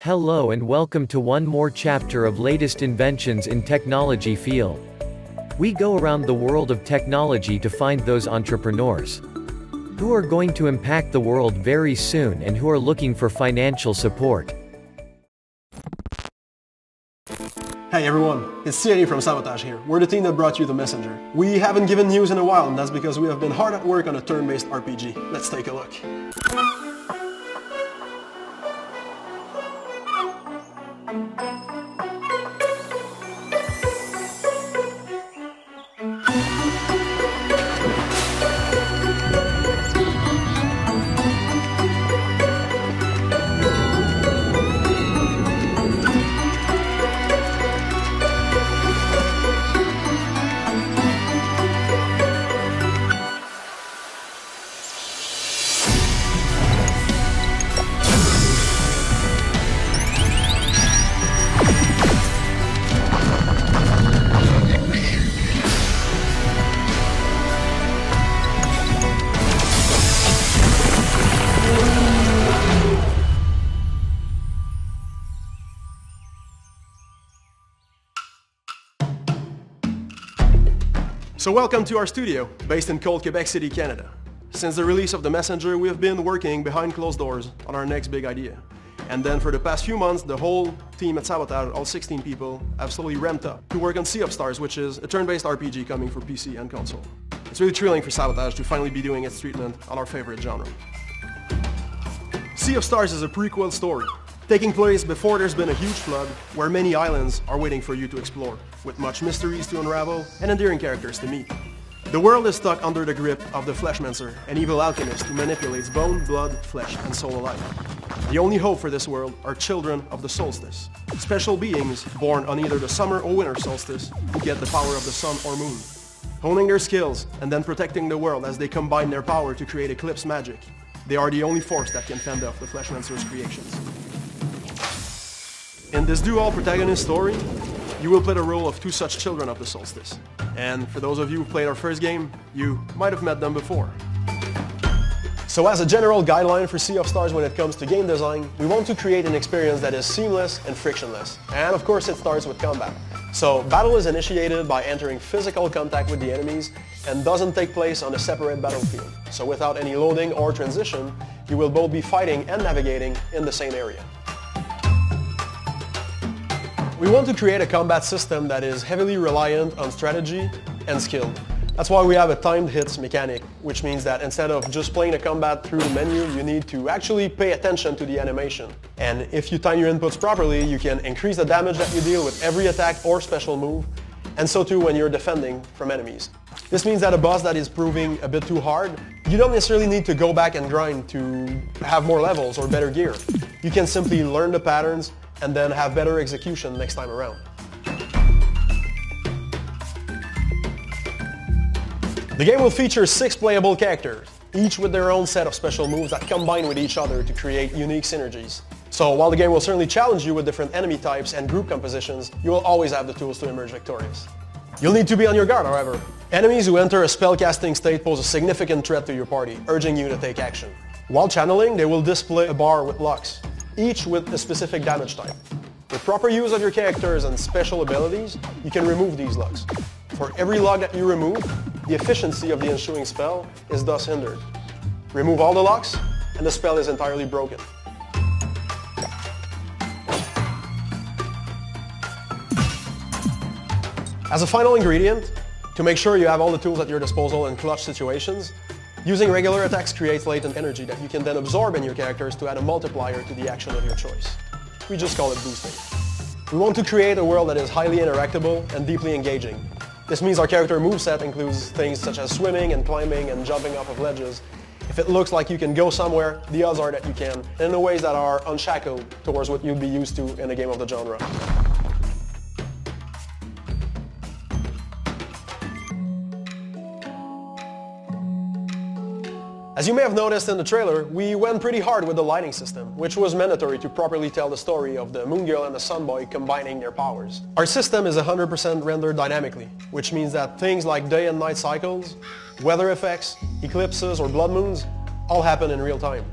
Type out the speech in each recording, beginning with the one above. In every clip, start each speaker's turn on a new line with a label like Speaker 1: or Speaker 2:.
Speaker 1: Hello and welcome to one more chapter of latest inventions in technology field. We go around the world of technology to find those entrepreneurs who are going to impact the world very soon and who are looking for financial support.
Speaker 2: Hey everyone, it's Thierry from Sabotage here. We're the team that brought you the Messenger. We haven't given news in a while, and that's because we have been hard at work on a turn-based RPG. Let's take a look. So welcome to our studio, based in cold Quebec City, Canada. Since the release of the Messenger, we have been working behind closed doors on our next big idea. And then for the past few months, the whole team at Sabotage, all 16 people, have slowly ramped up to work on Sea of Stars, which is a turn-based RPG coming for PC and console. It's really thrilling for Sabotage to finally be doing its treatment on our favorite genre. Sea of Stars is a prequel story, taking place before there's been a huge flood, where many islands are waiting for you to explore, with much mysteries to unravel and endearing characters to meet. The world is stuck under the grip of the Fleshmancer, an evil alchemist who manipulates bone, blood, flesh, and soul alike. The only hope for this world are children of the solstice, special beings born on either the summer or winter solstice who get the power of the sun or moon, honing their skills and then protecting the world as they combine their power to create eclipse magic. They are the only force that can fend off the Fleshmancer's creations. In this dual protagonist story, you will play the role of two such children of the solstice. And for those of you who played our first game, you might have met them before. So as a general guideline for Sea of Stars when it comes to game design, we want to create an experience that is seamless and frictionless. And of course it starts with combat. So battle is initiated by entering physical contact with the enemies and doesn't take place on a separate battlefield. So without any loading or transition, you will both be fighting and navigating in the same area. We want to create a combat system that is heavily reliant on strategy and skill. That's why we have a timed hits mechanic, which means that instead of just playing the combat through the menu, you need to actually pay attention to the animation. And if you time your inputs properly, you can increase the damage that you deal with every attack or special move, and so too when you're defending from enemies. This means that a boss that is proving a bit too hard, you don't necessarily need to go back and grind to have more levels or better gear. You can simply learn the patterns and then have better execution next time around. The game will feature 6 playable characters, each with their own set of special moves that combine with each other to create unique synergies. So while the game will certainly challenge you with different enemy types and group compositions, you will always have the tools to emerge victorious. You'll need to be on your guard, however. Enemies who enter a spellcasting state pose a significant threat to your party, urging you to take action. While channeling, they will display a bar with locks, each with a specific damage type. With proper use of your characters and special abilities, you can remove these locks. For every lock that you remove, the efficiency of the ensuing spell is thus hindered. Remove all the locks, and the spell is entirely broken. As a final ingredient, to make sure you have all the tools at your disposal in clutch situations, using regular attacks creates latent energy that you can then absorb in your characters to add a multiplier to the action of your choice. We just call it boosting. We want to create a world that is highly interactable and deeply engaging. This means our character moveset includes things such as swimming and climbing and jumping off of ledges. If it looks like you can go somewhere, the odds are that you can, and in ways that are unshackled towards what you'd be used to in a game of the genre. As you may have noticed in the trailer, we went pretty hard with the lighting system, which was mandatory to properly tell the story of the Moon Girl and the Sun Boy combining their powers. Our system is 100% rendered dynamically, which means that things like day and night cycles, weather effects, eclipses or blood moons all happen in real time.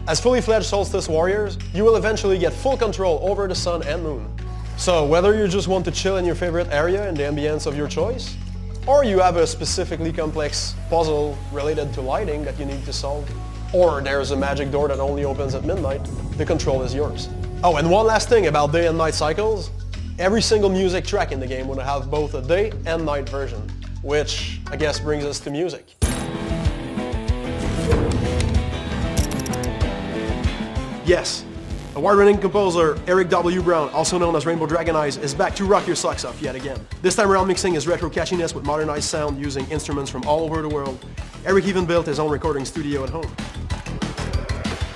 Speaker 2: As fully fledged Solstice warriors, you will eventually get full control over the sun and moon. So whether you just want to chill in your favorite area in the ambience of your choice, or you have a specifically complex puzzle related to lighting that you need to solve, or there's a magic door that only opens at midnight, the control is yours. Oh, and one last thing about day and night cycles. Every single music track in the game will have both a day and night version, which I guess brings us to music. Yes, award-winning composer Eric W. Brown, also known as Rainbow Dragon Eyes, is back to rock your socks off yet again. This time around mixing his retro catchiness with modernized sound using instruments from all over the world. Eric even built his own recording studio at home.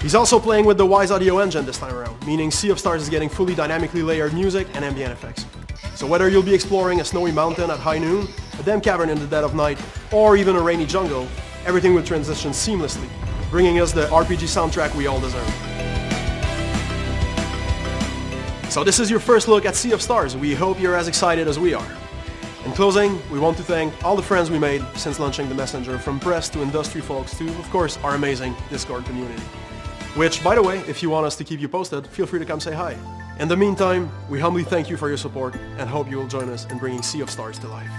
Speaker 2: He's also playing with the Wise Audio engine this time around, meaning Sea of Stars is getting fully dynamically layered music and ambient effects. So whether you'll be exploring a snowy mountain at high noon, a damp cavern in the dead of night, or even a rainy jungle, everything will transition seamlessly, bringing us the RPG soundtrack we all deserve. So this is your first look at Sea of Stars. We hope you're as excited as we are. In closing, we want to thank all the friends we made since launching the Messenger, from press to industry folks to, of course, our amazing Discord community. Which, by the way, if you want us to keep you posted, feel free to come say hi. In the meantime, we humbly thank you for your support and hope you will join us in bringing Sea of Stars to life.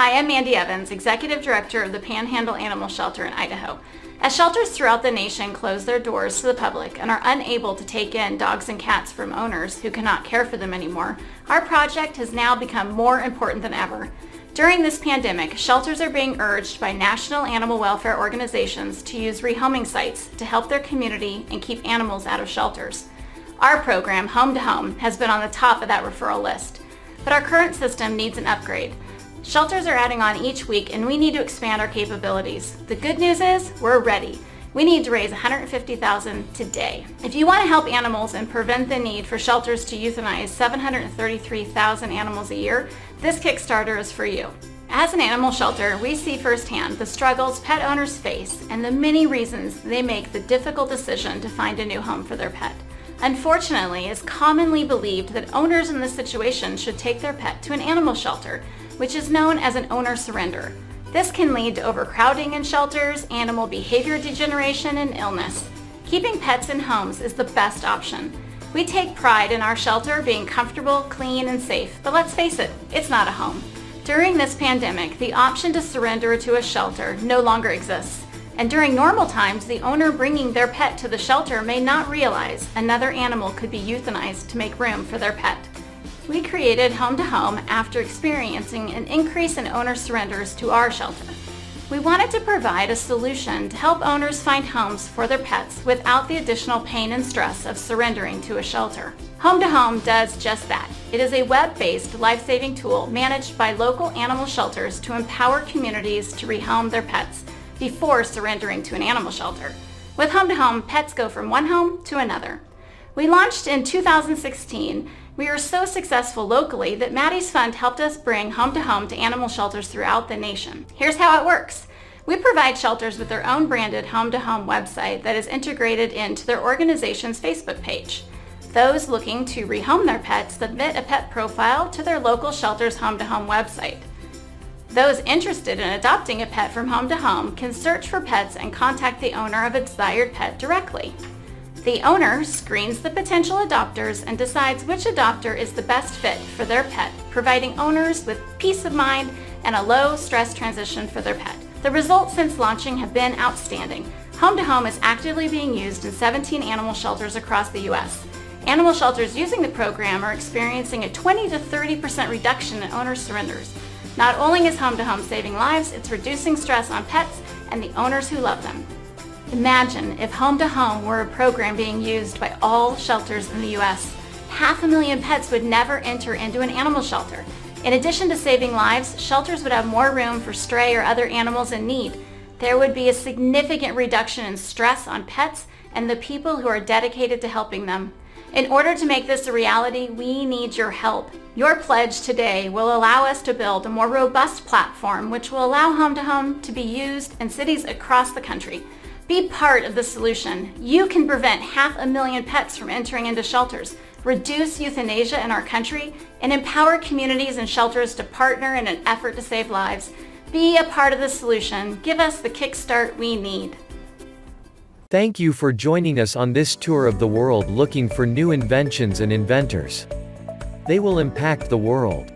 Speaker 3: Hi, I'm Mandy Evans, Executive Director of the Panhandle Animal Shelter in Idaho. As shelters throughout the nation close their doors to the public and are unable to take in dogs and cats from owners who cannot care for them anymore, our project has now become more important than ever. During this pandemic, shelters are being urged by national animal welfare organizations to use rehoming sites to help their community and keep animals out of shelters. Our program, Home to Home, has been on the top of that referral list, but our current system needs an upgrade. Shelters are adding on each week and we need to expand our capabilities. The good news is we're ready. We need to raise $150,000 today. If you want to help animals and prevent the need for shelters to euthanize 733,000 animals a year, this Kickstarter is for you. As an animal shelter, we see firsthand the struggles pet owners face and the many reasons they make the difficult decision to find a new home for their pet. Unfortunately, it's commonly believed that owners in this situation should take their pet to an animal shelter, which is known as an owner surrender. This can lead to overcrowding in shelters, animal behavior degeneration, and illness. Keeping pets in homes is the best option. We take pride in our shelter being comfortable, clean, and safe, but let's face it, it's not a home. During this pandemic, the option to surrender to a shelter no longer exists. And during normal times, the owner bringing their pet to the shelter may not realize another animal could be euthanized to make room for their pet. We created Home to Home after experiencing an increase in owner surrenders to our shelter. We wanted to provide a solution to help owners find homes for their pets without the additional pain and stress of surrendering to a shelter. Home to Home does just that. It is a web-based life-saving tool managed by local animal shelters to empower communities to rehome their pets before surrendering to an animal shelter. With Home to Home, pets go from one home to another. We launched in 2016. We were so successful locally that Maddie's Fund helped us bring Home to Home to animal shelters throughout the nation. Here's how it works. We provide shelters with their own branded Home to Home website that is integrated into their organization's Facebook page. Those looking to rehome their pets submit a pet profile to their local shelter's Home to Home website. Those interested in adopting a pet from Home to Home can search for pets and contact the owner of a desired pet directly. The owner screens the potential adopters and decides which adopter is the best fit for their pet, providing owners with peace of mind and a low-stress transition for their pet. The results since launching have been outstanding. Home to Home is actively being used in 17 animal shelters across the U.S. Animal shelters using the program are experiencing a 20 to 30% reduction in owner surrenders. Not only is Home to Home saving lives, it's reducing stress on pets and the owners who love them. Imagine if Home to Home were a program being used by all shelters in the U.S. 500,000 pets would never enter into an animal shelter. In addition to saving lives, shelters would have more room for stray or other animals in need. There would be a significant reduction in stress on pets and the people who are dedicated to helping them. In order to make this a reality, we need your help. Your pledge today will allow us to build a more robust platform which will allow Home to Home to be used in cities across the country. Be part of the solution. You can prevent 500,000 pets from entering into shelters, reduce euthanasia in our country, and empower communities and shelters to partner in an effort to save lives. Be a part of the solution. Give us the kickstart we need.
Speaker 1: Thank you for joining us on this tour of the world looking for new inventions and inventors. They will impact the world.